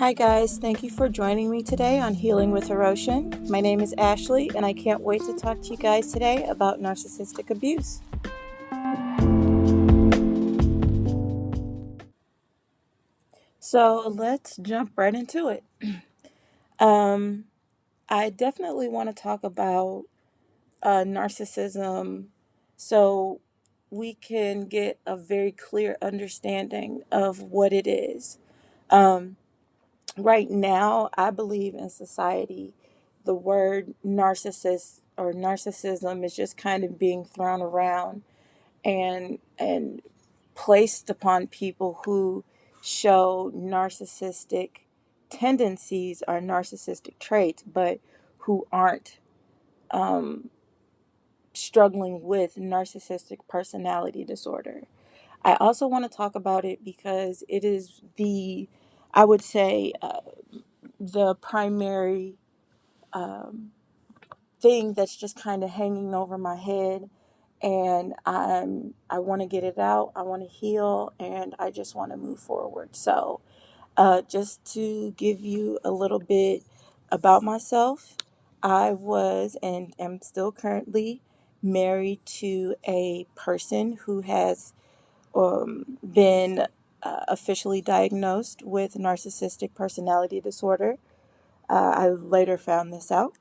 Hi guys, thank you for joining me today on Healing with Erosion. My name is Ashley and I can't wait to talk to you guys today about narcissistic abuse. So let's jump right into it. Um, I definitely want to talk about narcissism so we can get a very clear understanding of what it is. Um, right now, I believe in society, the word narcissist or narcissism is just kind of being thrown around and placed upon people who show narcissistic tendencies or narcissistic traits, but who aren't um, struggling with narcissistic personality disorder. I also want to talk about it because it is I would say, the primary um, thing that's just kind of hanging over my head, and I want to get it out. I want to heal, and I just want to move forward. So, just to give you a little bit about myself, I was and am still currently married to a person who has been officially diagnosed with narcissistic personality disorder. I later found this out.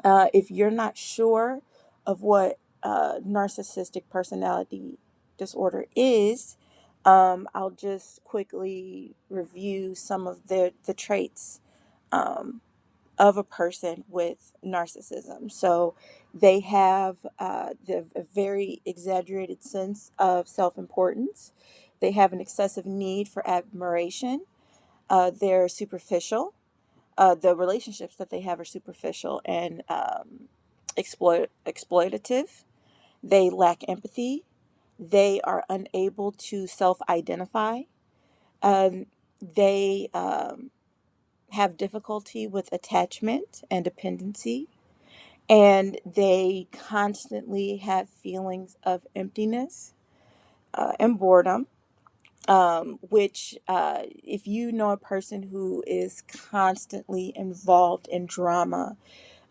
If you're not sure of what narcissistic personality disorder is, I'll just quickly review some of the traits um, of a person with narcissism. So they have a very exaggerated sense of self importance, they have an excessive need for admiration, they're superficial. The relationships that they have are superficial and exploitative. They lack empathy. They are unable to self identify. They have difficulty with attachment and dependency. And they constantly have feelings of emptiness and boredom. Which, if you know a person who is constantly involved in drama,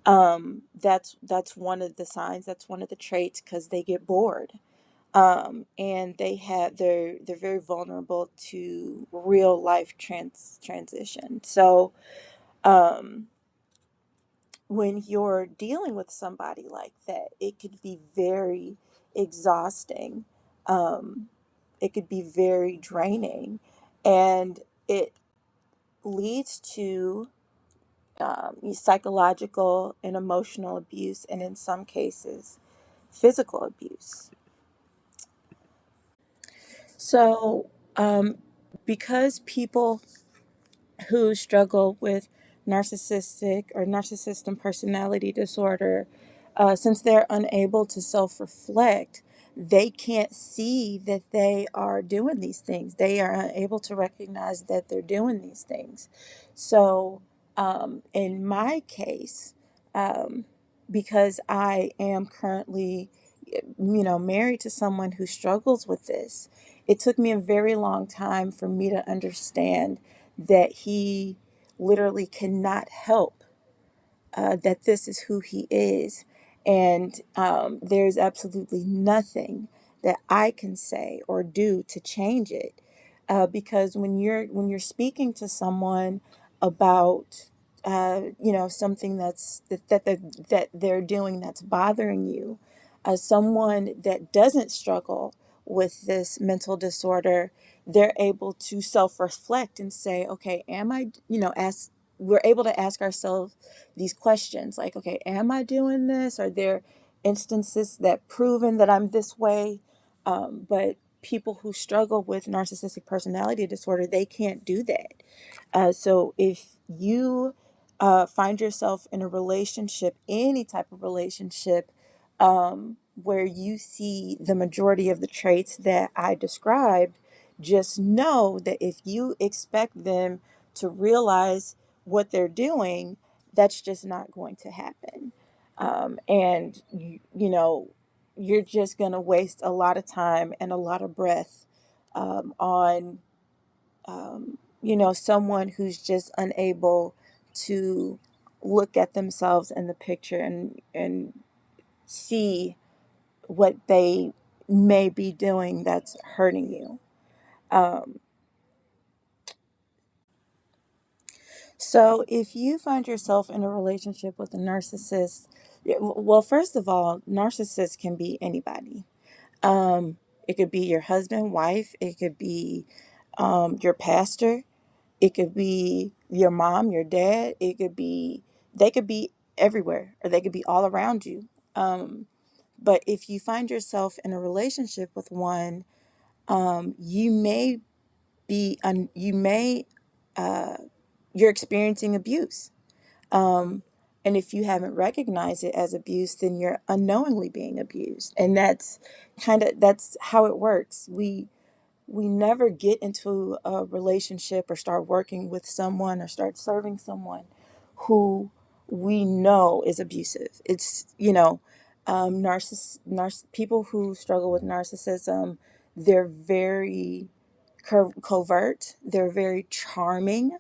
that's one of the signs, that's one of the traits, because they get bored. And they're very vulnerable to real life transition. So um when you're dealing with somebody like that, it could be very exhausting. um it could be very draining, and it leads to psychological and emotional abuse, and in some cases, physical abuse. So, because people who struggle with narcissistic or narcissistic personality disorder, since they're unable to self reflect, they can't see that they are doing these things. They are unable to recognize that they're doing these things. So, in my case, um, because I am currently, married to someone who struggles with this, it took me a very long time for me to understand that he literally cannot help that this is who he is, and there's absolutely nothing that I can say or do to change it. Because when you're speaking to someone about something that they're doing that's bothering you, someone that doesn't struggle with this mental disorder, they're able to self-reflect and say, okay, am I, ask we're able to ask ourselves these questions like, okay, am I doing this? Are there instances that proven that I'm this way? But people who struggle with narcissistic personality disorder, they can't do that. So if you find yourself in a relationship, any type of relationship, where you see the majority of the traits that I described, just know that if you expect them to realize what they're doing, that's just not going to happen. And, you're just going to waste a lot of time and a lot of breath on someone who's just unable to look at themselves in the picture and see what they may be doing that's hurting you. Um, so if you find yourself in a relationship with a narcissist, well, first of all, narcissists can be anybody. Um, it could be your husband, wife, it could be your pastor, it could be your mom, your dad, they could be everywhere, or they could be all around you. But if you find yourself in a relationship with one, you may you may, uh, you're experiencing abuse. Um, and if you haven't recognized it as abuse, then you're unknowingly being abused. And that's how it works. We never get into a relationship or start working with someone or start serving someone who we know is abusive. It's, people who struggle with narcissism, they're very covert, they're very charming.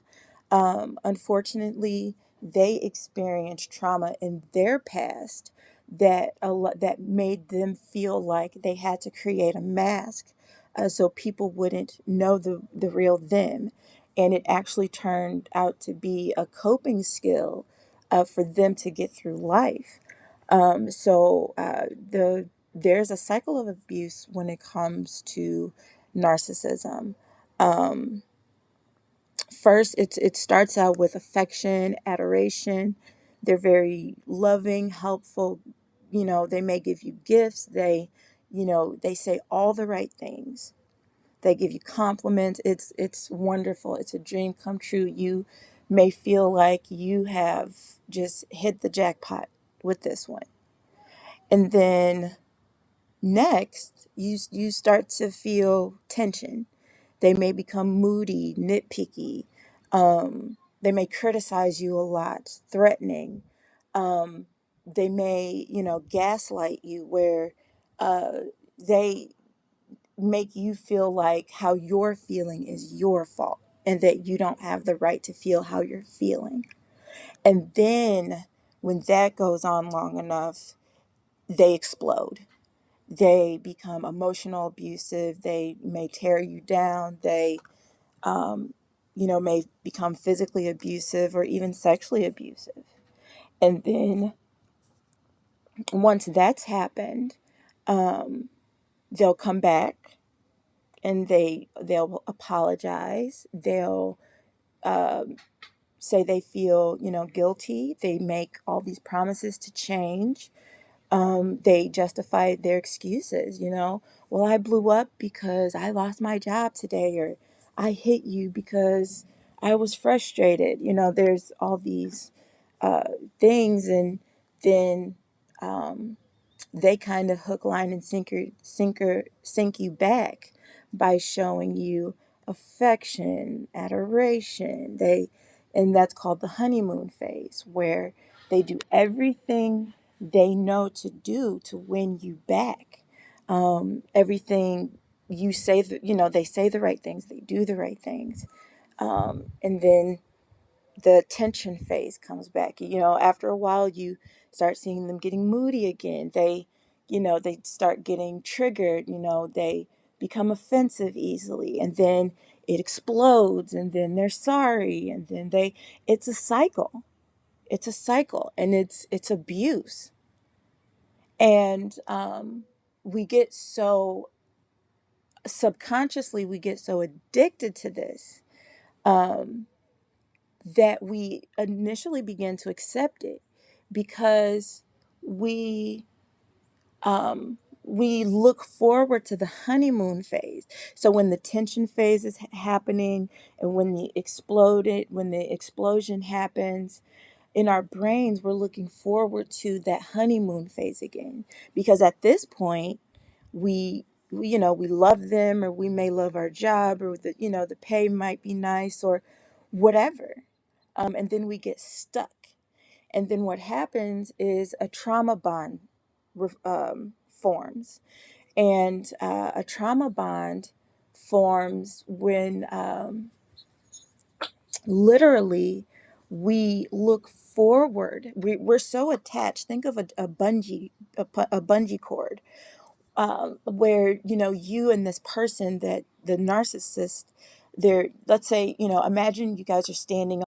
Unfortunately, they experienced trauma in their past that made them feel like they had to create a mask, so people wouldn't know the real them, and it actually turned out to be a coping skill for them to get through life. There's a cycle of abuse when it comes to narcissism. Um, First, it starts out with affection, adoration. They're very loving, helpful. They may give you gifts. They say all the right things. They give you compliments. It's wonderful. It's a dream come true. You may feel like you have just hit the jackpot with this one. And then next, you start to feel tension. They may become moody, nitpicky. They may criticize you a lot, threatening. Um, they may, gaslight you, where uh, they make you feel like how you're feeling is your fault and that you don't have the right to feel how you're feeling. And then when that goes on long enough, they explode. They become emotional abusive. They may tear you down. They um, may become physically abusive or even sexually abusive. And then once that's happened, um, they'll come back and they'll apologize. They'll um, say they feel, guilty. They make all these promises to change. They justify their excuses, well, I blew up because I lost my job today, or I hit you because I was frustrated. There's all these uh, things, and then um, they kind of hook, line, and sink you back by showing you affection, adoration. And that's called the honeymoon phase, where they do everything they know to do to win you back. Everything you say, they say the right things, they do the right things. And then the tension phase comes back. After a while, you start seeing them getting moody again. They start getting triggered. They become offensive easily, and then it explodes, and then they're sorry, and then it's a cycle. It's a cycle, and it's abuse. And we get so subconsciously, we get so addicted to this. Um, that we initially begin to accept it because we we look forward to the honeymoon phase. So when the tension phase is happening, and when the explosion happens in our brains, we're looking forward to that honeymoon phase again, because at this point we love them, or we may love our job, or the pay might be nice, or whatever. And then we get stuck. And then what happens is a trauma bond forms. And a trauma bond forms when literally, we look forward. We're so attached. Think of a bungee, a bungee cord, where, you and this person, that the narcissist, they're, let's say, imagine you guys are standing.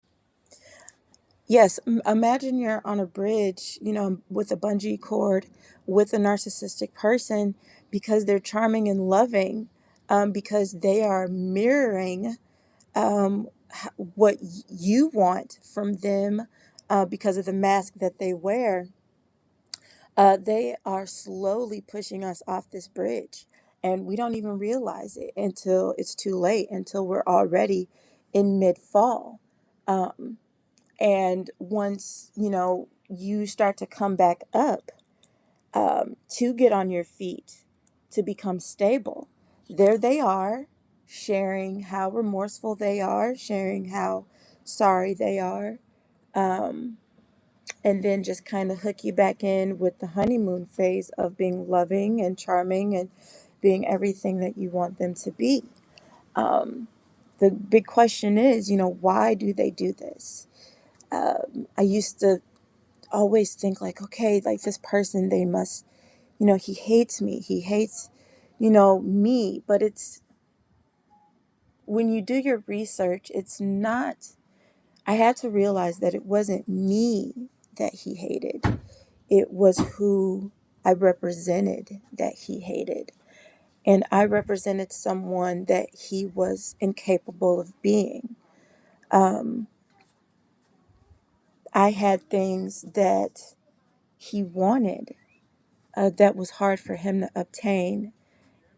Yes, imagine you're on a bridge, with a bungee cord with a narcissistic person, because they're charming and loving, because they are mirroring, what you want from them, because of the mask that they wear. They are slowly pushing us off this bridge, and we don't even realize it until it's too late, until we're already in mid fall. Um, and once, you start to come back up, to get on your feet, to become stable, there they are, sharing how remorseful they are, sharing how sorry they are. Um, and then just kind of hook you back in with the honeymoon phase of being loving and charming and being everything that you want them to be. Um, the big question is, why do they do this? I used to always think like, okay, like this person, they must, he hates me. He hates, me. But it's, when you do your research, it's not, I had to realize that it wasn't me that he hated. It was who I represented that he hated. And I represented someone that he was incapable of being. Um, I had things that he wanted, that was hard for him to obtain.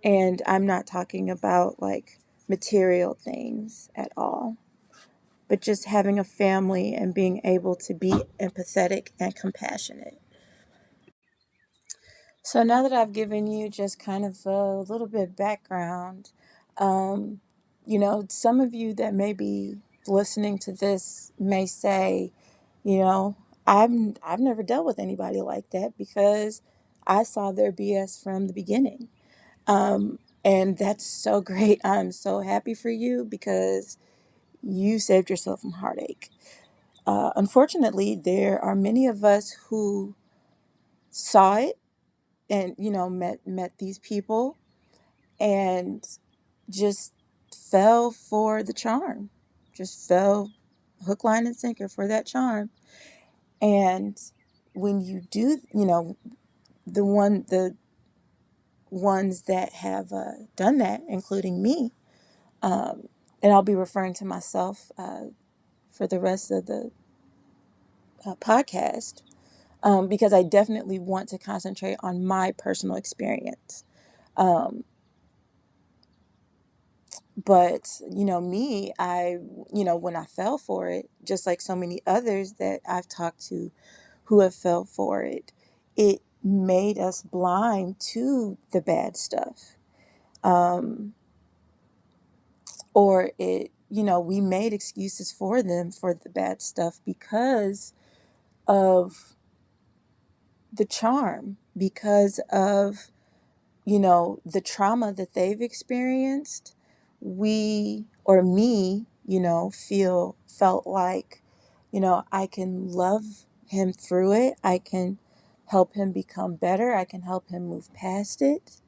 And I'm not talking about like material things at all, but just having a family and being able to be empathetic and compassionate. So now that I've given you just kind of a little bit background, um, some of you that may be listening to this may say, you know, I've never dealt with anybody like that, because I saw their BS from the beginning. And that's so great. I'm so happy for you, because you saved yourself from heartache. Unfortunately, there are many of us who saw it, and met these people, and just fell for the charm, just fell hook, line, and sinker for that charm. And when you do, the ones that have done that, including me, um, and I'll be referring to myself, for the rest of the podcast, because I definitely want to concentrate on my personal experience. Um, but me, when I fell for it, just like so many others that I've talked to who have fell for it, it made us blind to the bad stuff. Um, or we made excuses for them for the bad stuff because of the charm, because of, the trauma that they've experienced. We, or me, felt like, I can love him through it. I can help him become better. I can help him move past it,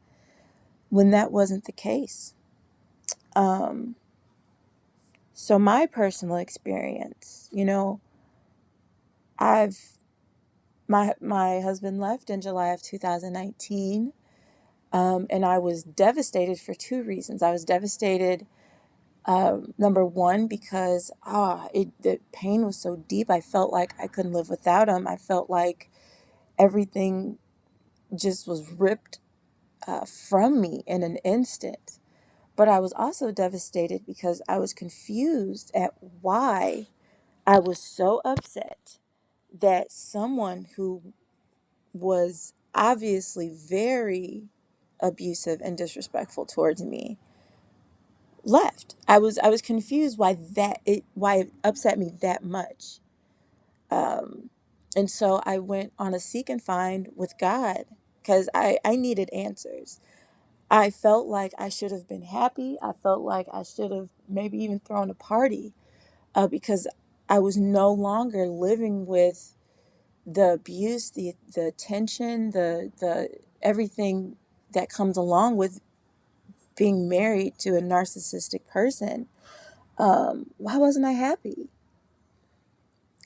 when that wasn't the case. Um, so my personal experience, I've, my husband left in July of 2019. And I was devastated for two reasons. I was devastated, number one, because the pain was so deep. I felt like I couldn't live without him. I felt like everything just was ripped, from me in an instant. But I was also devastated because I was confused at why I was so upset that someone who was obviously very abusive and disrespectful towards me left. I was confused why it upset me that much. Um, and so I went on a seek and find with God, because I needed answers. I felt like I should have been happy. I felt like I should have maybe even thrown a party. because I was no longer living with the abuse, the tension, the everything that comes along with being married to a narcissistic person. Why wasn't I happy?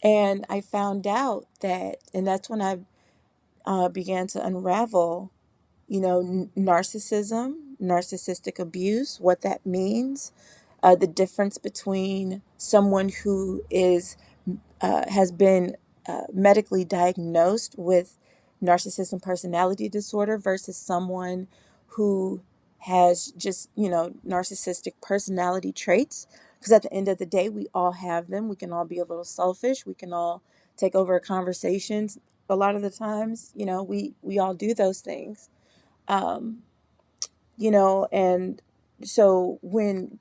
And I found out that, and that's when I began to unravel, narcissism, narcissistic abuse, what that means, the difference between someone who has been medically diagnosed with narcissism personality disorder versus someone who has just, narcissistic personality traits. Because at the end of the day, we all have them. We can all be a little selfish. We can all take over conversations. A lot of the times, we all do those things. Um, and so when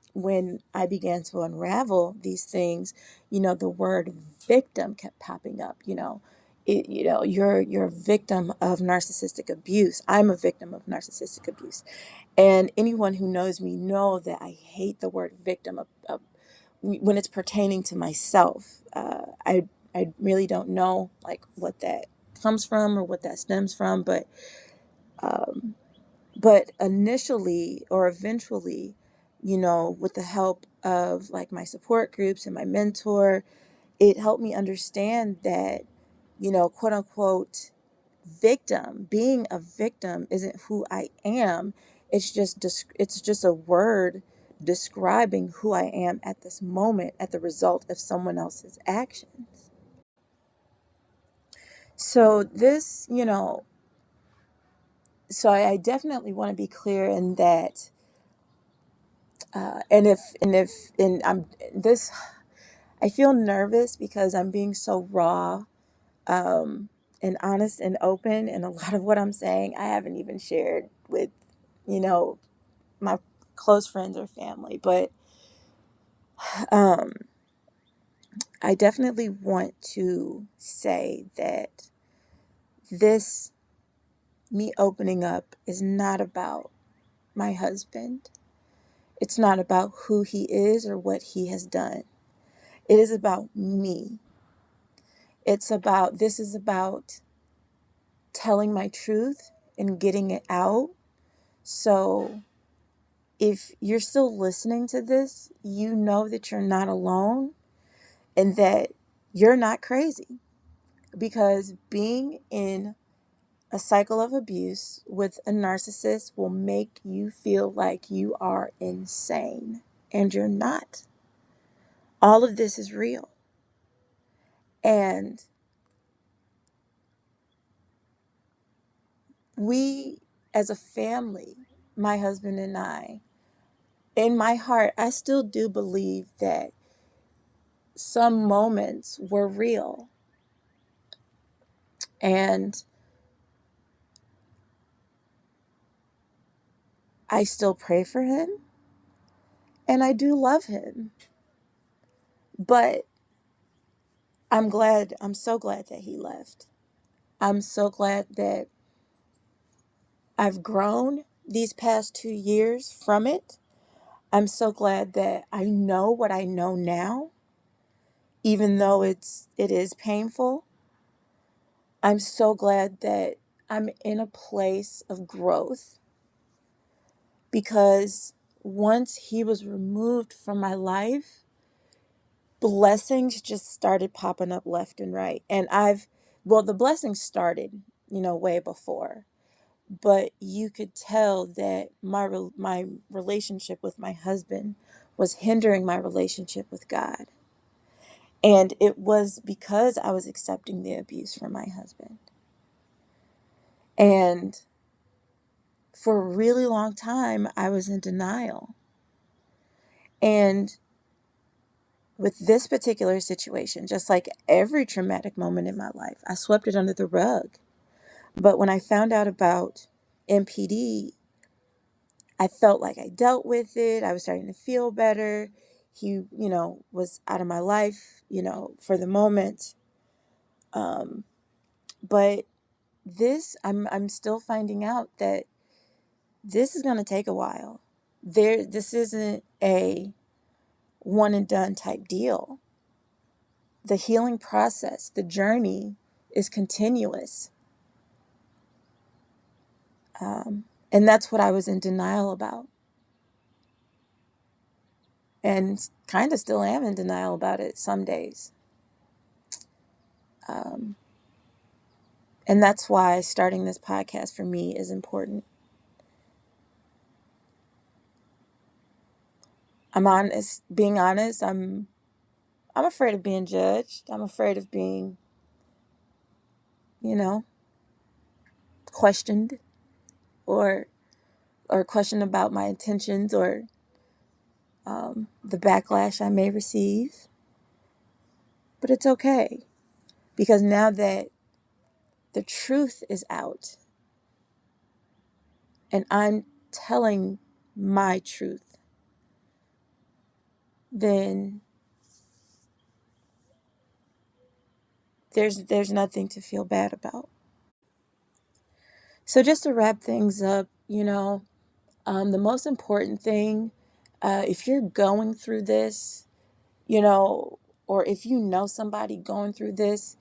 I began to unravel these things, the word victim kept popping up. You're a victim of narcissistic abuse. I'm a victim of narcissistic abuse. And anyone who knows me know that I hate the word victim when it's pertaining to myself. I really don't know like what that comes from or what that stems from, um, but initially or eventually, with the help of like my support groups and my mentor, it helped me understand that, quote unquote, being a victim isn't who I am. It's just a word describing who I am at this moment at the result of someone else's actions. So I definitely want to be clear in that. And I'm this, I feel nervous because I'm being so raw, and honest and open. And a lot of what I'm saying, I haven't even shared with, you know, my close friends or family. But um, I definitely want to say that this, me opening up, is not about my husband. It's not about who he is or what he has done. It is about me. This is about telling my truth and getting it out. So if you're still listening to this, you know that you're not alone and that you're not crazy, because being in a cycle of abuse with a narcissist will make you feel like you are insane, and you're not. All of this is real. And we, as a family, my husband and I, in my heart, I still do believe that some moments were real. And I still pray for him. And I do love him. But I'm so glad that he left. I'm so glad that I've grown these past 2 years from it. I'm so glad that I know what I know now, even though it is painful. I'm so glad that I'm in a place of growth, because once he was removed from my life, blessings just started popping up left and right. And the blessings started, way before, but you could tell that my relationship with my husband was hindering my relationship with God. And it was because I was accepting the abuse from my husband. And for a really long time, I was in denial. And with this particular situation, just like every traumatic moment in my life, I swept it under the rug. But when I found out about MPD, I felt like I dealt with it. I was starting to feel better. He, was out of my life, for the moment. But I'm still finding out that this is going to take a while. This isn't a one and done type deal. the healing process, the journey is continuous. And that's what I was in denial about. And kind of still am in denial about it some days. And that's why starting this podcast for me is important. I'm honest, being honest, I'm afraid of being judged. I'm afraid of being, you know, questioned or questioned about my intentions or the backlash I may receive. But it's okay, because now that the truth is out and I'm telling my truth, then there's nothing to feel bad about. So just to wrap things up, the most important thing, if you're going through this, or if you know somebody going through this,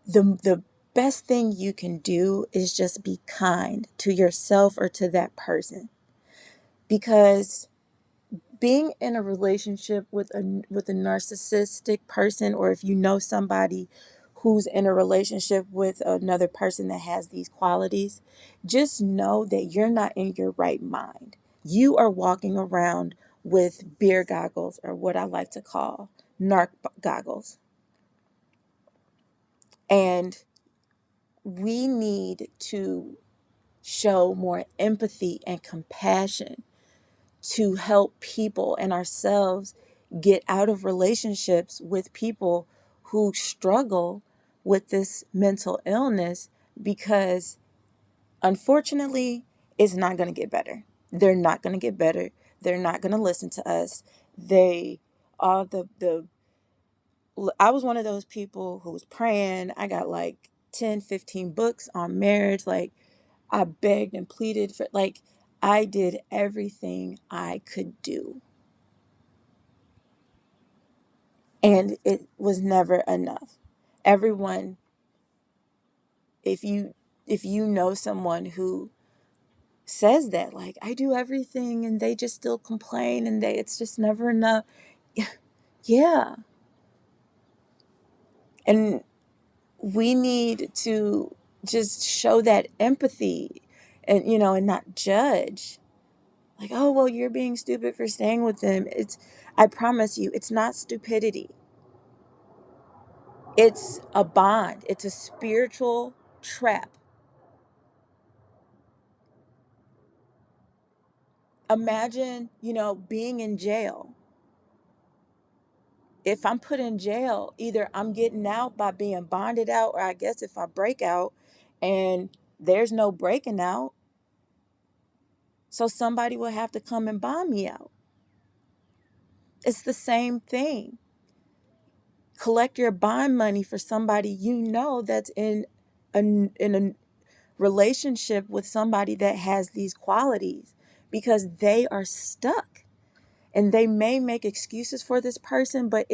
the best thing you can do is just be kind to yourself or to that person. Because being in a relationship with a narcissistic person, or if you know somebody who's in a relationship with another person that has these qualities, just know that you're not in your right mind. You are walking around with beer goggles, or what I like to call narc goggles. And we need to show more empathy and compassion to help people and ourselves get out of relationships with people who struggle with this mental illness, because unfortunately it's not going to get better. They're not going to get better. They're not going to listen to us. They are the I was one of those people who was praying. I got like 10, 15 books on marriage. Like, I begged and pleaded for, like, I did everything I could do. And it was never enough. Everyone, if you know someone who says that, like, I do everything and they just still complain and it's just never enough. Yeah. And we need to just show that empathy and not judge. Like, oh, well, you're being stupid for staying with them. I promise you, it's not stupidity. It's a bond. It's a spiritual trap. Imagine, being in jail. If I'm put in jail, either I'm getting out by being bonded out, or I guess if I break out and there's no breaking out, so somebody will have to come and bond me out. It's the same thing. Collect your bond money for somebody that's in a relationship with somebody that has these qualities, because they are stuck. And they may make excuses for this person, but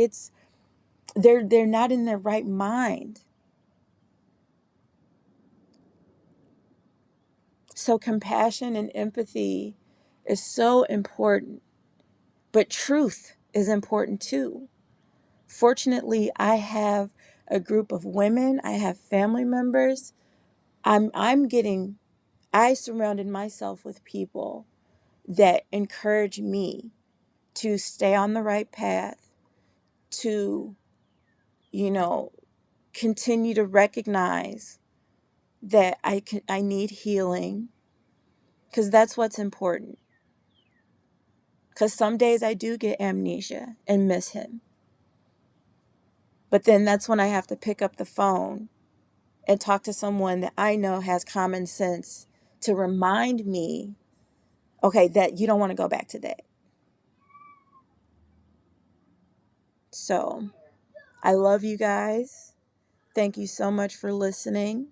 they're not in their right mind. So compassion and empathy is so important, but truth is important too. Fortunately, I have a group of women, I have family members. I surrounded myself with people that encourage me to stay on the right path, to, you know, continue to recognize that I need healing, because that's what's important. Because some days I do get amnesia and miss him. But then that's when I have to pick up the phone and talk to someone that I know has common sense to remind me, okay, that you don't want to go back to that. So I love you guys. Thank you so much for listening.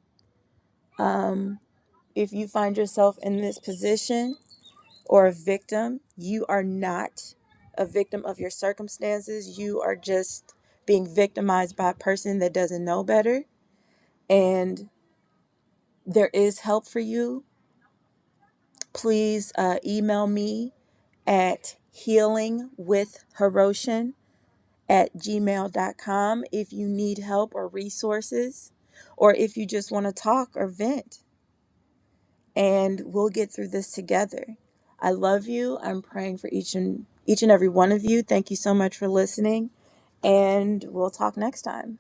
If you find yourself in this position or a victim, you are not a victim of your circumstances. You are just being victimized by a person that doesn't know better, and there is help for you, please email me at healingwithhirotion@gmail.com if you need help or resources, or if you just want to talk or vent, and we'll get through this together. I love you. I'm praying for each and every one of you. Thank you so much for listening, and we'll talk next time.